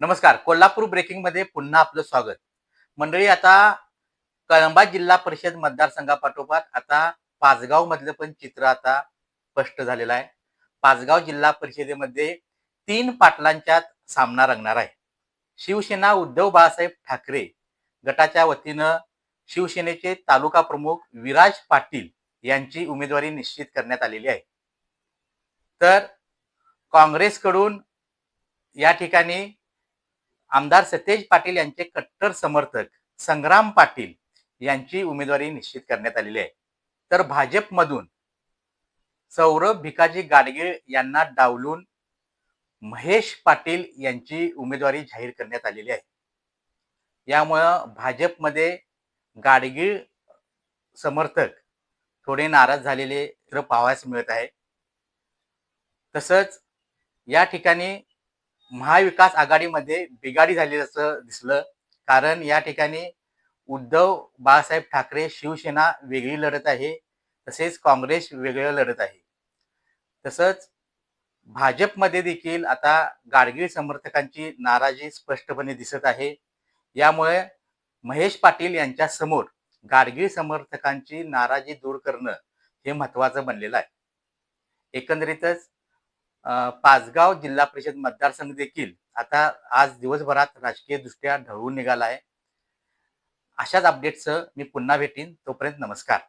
नमस्कार. कोल्हापूर ब्रेकिंग मध्ये पुन्हा आपलं स्वागत. मंडळी, आता कळंबा जिल्हा परिषद मतदारसंघापाठोपाठ आता पाचगाव मधलं पण चित्र आता स्पष्ट झालेलं आहे. पाचगाव जिल्हा परिषदेमध्ये 3 पाटलांच्यात सामना रंगणार आहे. शिवसेना उद्धव बाळासाहेब ठाकरे गटाच्या वतीनं शिवसेनेचे तालुका प्रमुख विराज पाटील यांची उमेदवारी निश्चित करण्यात आलेली आहे. तर काँग्रेसकडून या ठिकाणी आमदार सतेज पाटील यांचे कट्टर समर्थक संग्राम पाटील यांची उमेदवारी निश्चित करण्यात आलेली आहे. तर भाजपमधून सौरभ भिकाजी गाडगीळ यांना डावलून महेश पाटील यांची उमेदवारी जाहीर करण्यात आलेली आहे. यामुळं भाजपमध्ये गाडगीळ समर्थक थोडे नाराज झालेले चित्र पाहावयास मिळत आहे. तसंच या ठिकाणी महाविकास आघाडीमध्ये बिघाडी झालेलं दिसलं. कारण या ठिकाणी उद्धव बाळासाहेब ठाकरे शिवसेना वेगळी लढत आहे, तसेच काँग्रेस वेगळं लढत आहे. तसंच भाजपमध्ये देखील आता गाडगीळ समर्थकांची नाराजी स्पष्टपणे दिसत आहे. यामुळे महेश पाटील यांच्या समोर गाडगीळ समर्थकांची नाराजी दूर करणं हे महत्त्वाचं बनलेलं आहे. एकंदरीतच पाचगाव जिल्हा परिषद मतदारसंघ देखील आता आज दिवसभरात राजकीयदृष्ट्या ढवळून निघाला आहे. अशाच अपडेट्ससह मी पुन्हा भेटीन. तोपर्यंत नमस्कार.